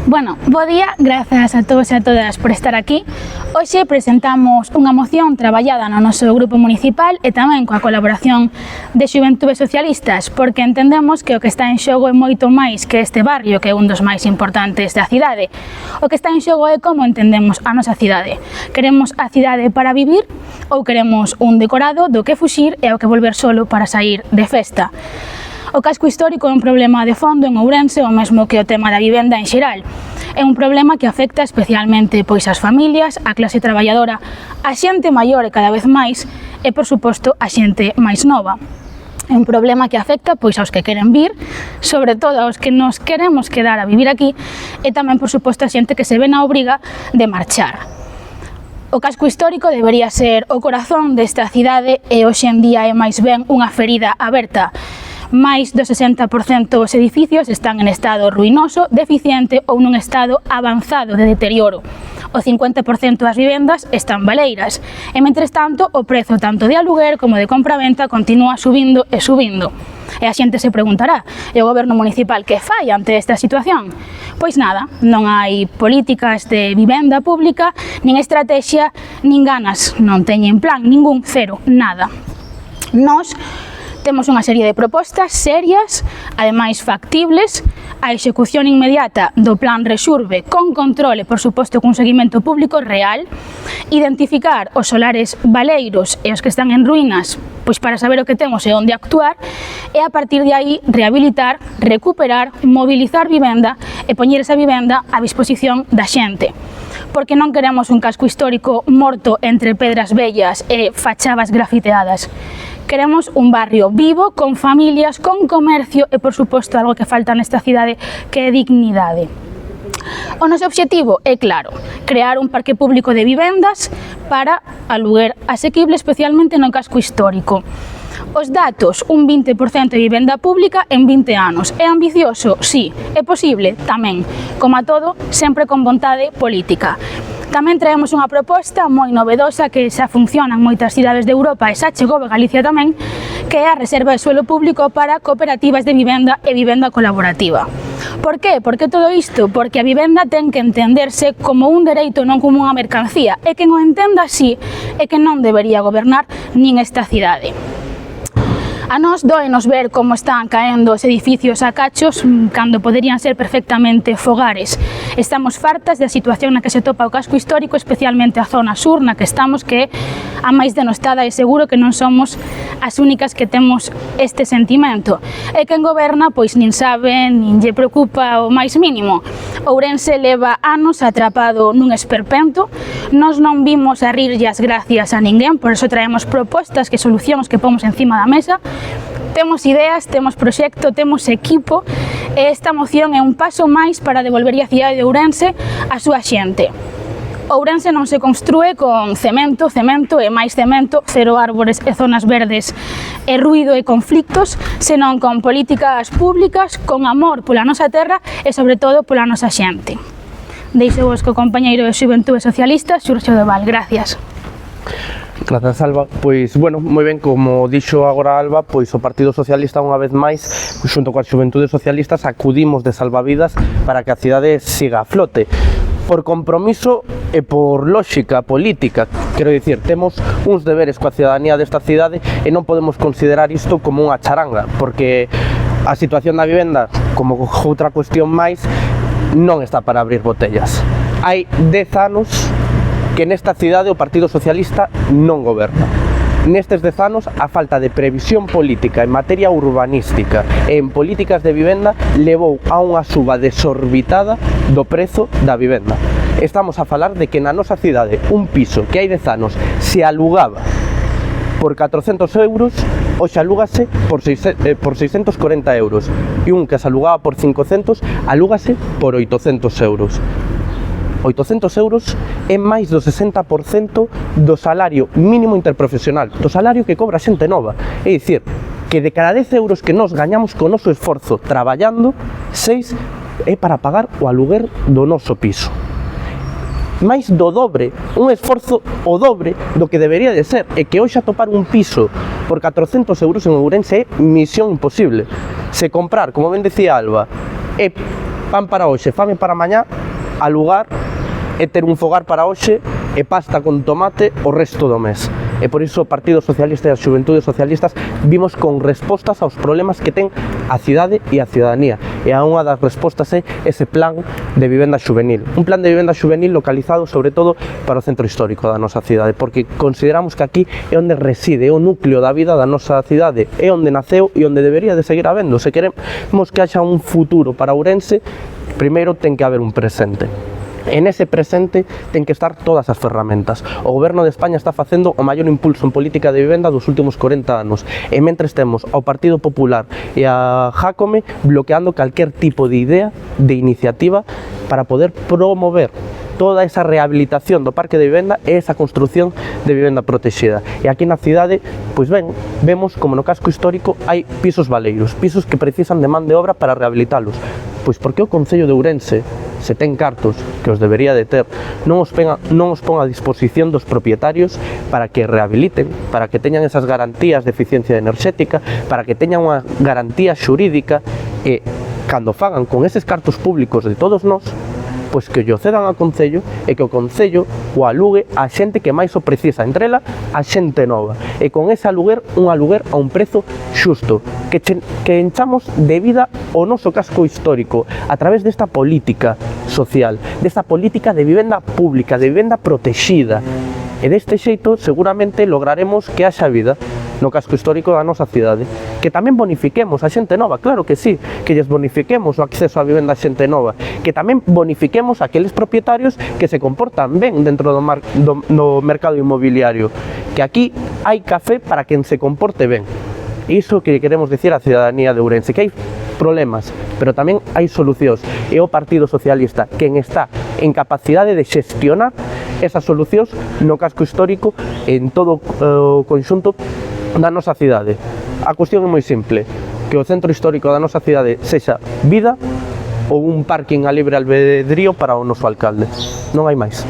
Bueno, bo día, grazas a todos e a todas por estar aquí. Hoxe presentamos unha moción traballada no noso grupo municipal e tamén coa colaboración de Xuventudes Socialistas, porque entendemos que o que está en xogo é moito máis que este barrio, que é un dos máis importantes da cidade. O que está en xogo é como entendemos a nosa cidade. Queremos a cidade para vivir ou queremos un decorado do que fuxir e ao que volver solo para sair de festa. O casco histórico é un problema de fondo en Ourense, o mesmo que o tema da vivenda en xeral. É un problema que afecta especialmente pois as familias, a clase traballadora, a xente maior e cada vez máis, e por suposto a xente máis nova. É un problema que afecta pois aos que queren vir, sobre todo aos que nos queremos quedar a vivir aquí, e tamén por suposto a xente que se ve na obriga de marchar. O casco histórico debería ser o corazón desta cidade e hoxe en día é máis ben unha ferida aberta. Máis do 60% dos edificios están en estado ruinoso, deficiente ou nun estado avanzado de deterioro. O 50% das vivendas están baleiras e, mentres tanto, o prezo tanto de aluguer como de compra-venta continúa subindo e subindo. E a xente se preguntará, e o goberno municipal que fai ante esta situación? Pois nada, non hai políticas de vivenda pública, nin estrategia, nin ganas, non teñen plan, ningún, cero, nada. Nós temos unha serie de propostas serias, ademais factibles, a execución inmediata do plan Rexurbe con control e, por suposto, cun seguimento público real, identificar os solares baleiros e os que están en ruínas, pois para saber o que temos e onde actuar, e a partir de aí rehabilitar, recuperar, mobilizar vivenda e poñer esa vivenda a disposición da xente. Porque non queremos un casco histórico morto entre pedras vellas e fachadas grafiteadas. Queremos un barrio vivo, con familias, con comercio e, por suposto, algo que falta nesta cidade, que é dignidade. O noso obxectivo é claro, crear un parque público de vivendas para aluguer asequible, especialmente no casco histórico. Os datos, un 20% de vivenda pública en 20 anos. É ambicioso? Sí. É posible? Tamén. Como a todo, sempre con vontade política. Tamén traemos unha proposta moi novedosa que xa funciona en moitas cidades de Europa e xa chegou a Galicia tamén, que é a reserva de suelo público para cooperativas de vivenda e vivenda colaborativa. Por qué? Por que todo isto? Porque a vivenda ten que entenderse como un dereito, non como unha mercancía, e quen o entenda así é que non debería gobernar nin esta cidade. A nós dóenos ver como están caendo os edificios a cachos cando poderían ser perfectamente fogares. Estamos fartas da situación na que se topa o casco histórico, especialmente a zona sur na que estamos, que é a máis denostada, e seguro que non somos as únicas que temos este sentimento. E quen goberna pois nin sabe, nin lle preocupa o máis mínimo. Ourense leva anos atrapado nun esperpento, nós non vimos a rirlle as gracias a ninguén, por eso traemos propostas que solucións que pomos encima da mesa. Temos ideas, temos proxecto, temos equipo e esta moción é un paso máis para devolverlle a cidade de Ourense a súa xente. Ourense non se construe con cemento e máis cemento, cero árbores e zonas verdes e ruído e conflictos, senón con políticas públicas, con amor pola nosa terra e sobre todo pola nosa xente. Deixo vos co compañeiro de Xuventudes Socialistas, Xurxo de Val. Gracias. Grazas, Alba. Pois, bueno, moi ben, como dixo agora Alba, pois o Partido Socialista unha vez máis, xunto coas Xuventudes Socialistas, acudimos de salvavidas para que a cidade siga a flote. Por compromiso e por lógica política, quero dicir, temos uns deberes coa cidadanía desta cidade e non podemos considerar isto como unha charanga, porque a situación da vivenda, como outra cuestión máis, non está para abrir botellas. Hai 10 anos que nesta cidade o Partido Socialista non goberna. Nestes 10 anos, a falta de previsión política en materia urbanística e en políticas de vivenda levou a unha suba desorbitada do prezo da vivenda. Estamos a falar de que na nosa cidade un piso que hai 10 anos se alugaba por 400 euros, hoxe alúgase por 640 euros, e un que se alugaba por 500, alúgase por 800 euros. 800 euros é máis do 60% do salario mínimo interprofesional, do salario que cobra xente nova. É dicir, que de cada 10 euros que nós gañamos co noso esforzo traballando, 6 é para pagar o aluguer do noso piso. Máis do dobre, un esforzo o dobre do que debería de ser, e que hoxe atopar un piso por 400 euros en Ourense é misión imposible. Se comprar, como ben decía Alba, é pan para hoxe, fame para mañá, alugar e ter un fogar para hoxe e pasta con tomate o resto do mes. E por iso o Partido Socialista e as Xuventudes Socialistas vimos con respostas aos problemas que ten a cidade e a ciudadanía. E a unha das respostas é ese plan de vivenda xuvenil. Un plan de vivenda xuvenil localizado sobre todo para o centro histórico da nosa cidade, porque consideramos que aquí é onde reside, é o núcleo da vida da nosa cidade, é onde naceu e onde debería de seguir habendo. Se queremos que haxa un futuro para Ourense, primeiro ten que haber un presente. E nese presente ten que estar todas as ferramentas. O Goberno de España está facendo o maior impulso en política de vivenda dos últimos 40 anos. E mentres temos ao Partido Popular e a Jácome bloqueando calquer tipo de idea, de iniciativa, para poder promover toda esa rehabilitación do parque de vivenda e esa construción de vivenda protexida. E aquí na cidade, pois ben, vemos como no casco histórico hai pisos baleiros, pisos que precisan de man de obra para rehabilitalos. Pois porque o Concello de Ourense, se ten cartos, que os debería de ter, non os pon a disposición dos propietarios para que rehabiliten, para que teñan esas garantías de eficiencia enerxética, para que teñan unha garantía xurídica e, cando fagan con eses cartos públicos de todos nós, pois que o cedan ao Concello e que o Concello o alugue a xente que máis o precisa, entre ela a xente nova, e con ese aluguer, un aluguer a un prezo xusto, que enchamos de vida o noso casco histórico a través desta política social, desta política de vivenda pública, de vivenda protexida, e deste xeito seguramente lograremos que haxa vida no casco histórico da nosa cidade, que tamén bonifiquemos a xente nova, claro que sí, que lles bonifiquemos o acceso á vivenda a xente nova, que tamén bonifiquemos aqueles propietarios que se comportan ben dentro do mercado inmobiliario, que aquí hai café para quen se comporte ben. Iso que queremos dicir á ciudadanía de Ourense, que hai problemas, pero tamén hai solucións, e o Partido Socialista quen está en capacidade de xestionar esas solucións no casco histórico en todo o conxunto da nosa cidade. A cuestión é moi simple, que o centro histórico da nosa cidade sexa vida ou un parking a libre albedrío para o noso alcalde. Non hai máis.